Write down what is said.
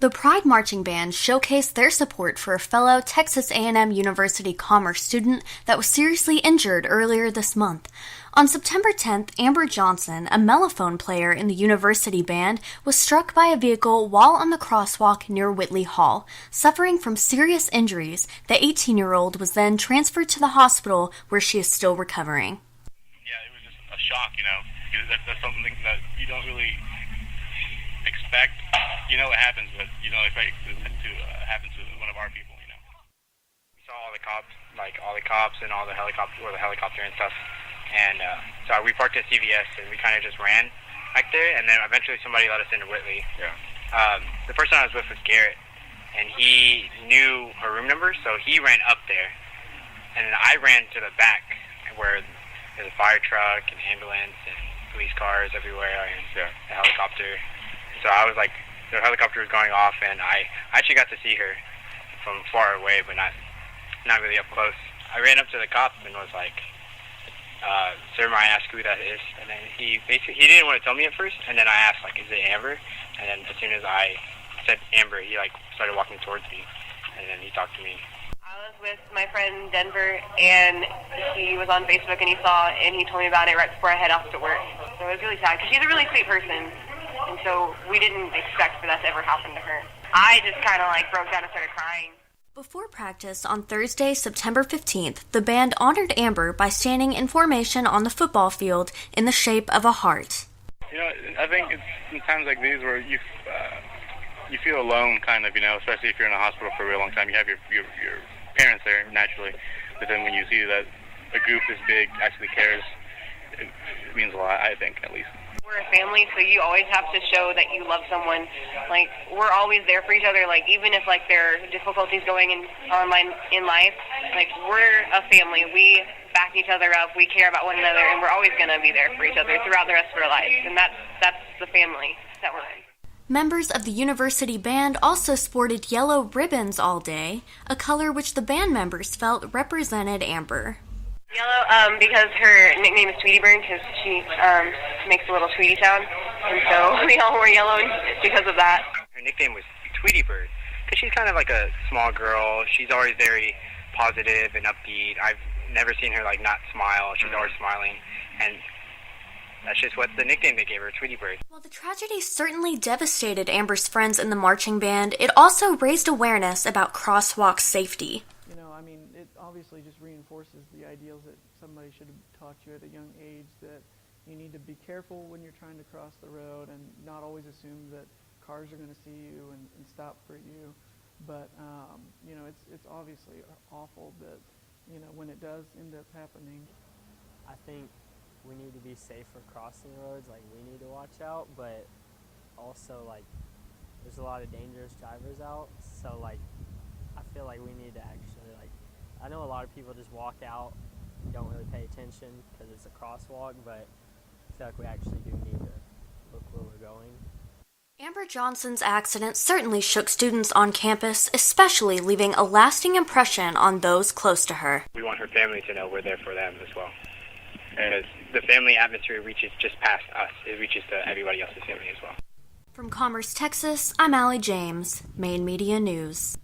The Pride Marching Band showcased their support for a fellow Texas A&M University Commerce student that was seriously injured earlier this month. On September 10th, Amber Johnson, a mellophone player in the university band, was struck by a vehicle while on the crosswalk near Whitley Hall. Suffering from serious injuries, the 18-year-old was then transferred to the hospital where she is still recovering. Yeah, it was just a shock, because that's something that you don't really expect. You know what happens, but you don't expect it to happen to one of our people, We saw all the cops and all the helicopter and stuff. And so we parked at CVS and we kind of just ran back there, and then eventually somebody let us into Whitley. Yeah. The person I was with was Garrett, and he knew her room number, so he ran up there. And then I ran to the back where there's a fire truck and ambulance and police cars everywhere and a helicopter. So I was like, the helicopter was going off, and I actually got to see her from far away, but not really up close. I ran up to the cop and was like, "Sir, may I ask who that is?" And then he didn't want to tell me at first, and then I asked, like, "Is it Amber?" And then as soon as I said Amber, he started walking towards me, and then he talked to me. I was with my friend Denver, and he was on Facebook, and he told me about it right before I head off to work. So it was really sad, because she's a really sweet person, and so we didn't expect for that to ever happen to her. I just kind of broke down and started crying. Before practice on Thursday, September 15th, the band honored Amber by standing in formation on the football field in the shape of a heart. I think it's in times like these where you feel alone, kind of, especially if you're in a hospital for a real long time. You have your parents there naturally, but then when you see that a group this big actually cares, it means a lot, I think, at least. We're a family, so you always have to show that you love someone. We're always there for each other. Even if there are difficulties going on in life, we're a family. We back each other up. We care about one another, and we're always going to be there for each other throughout the rest of our lives. And that's the family that we're in. Members of the university band also sported yellow ribbons all day, a color which the band members felt represented Amber. Yellow, because her nickname is Tweety Bird, because she makes a little Tweety sound, and so we all wore yellow because of that. Her nickname was Tweety Bird, because she's kind of like a small girl. She's always very positive and upbeat. I've never seen her not smile. She's always smiling, and that's just what the nickname they gave her, Tweety Bird. While the tragedy certainly devastated Amber's friends in the marching band, it also raised awareness about crosswalk safety. It obviously just reinforces the ideals that somebody should have taught you at a young age, that you need to be careful when you're trying to cross the road and not always assume that cars are going to see you and stop for you. But, it's obviously awful that, when it does end up happening. I think we need to be safer crossing roads. We need to watch out, but also, there's a lot of dangerous drivers out. So, I feel like we need to actually, I know a lot of people just walk out and don't really pay attention because it's a crosswalk, but I feel like we actually do need to look where we're going. Amber Johnson's accident certainly shook students on campus, especially leaving a lasting impression on those close to her. We want her family to know we're there for them as well. Because the family atmosphere reaches just past us. It reaches to everybody else's family as well. From Commerce, Texas, I'm Allie James, Maine Media News.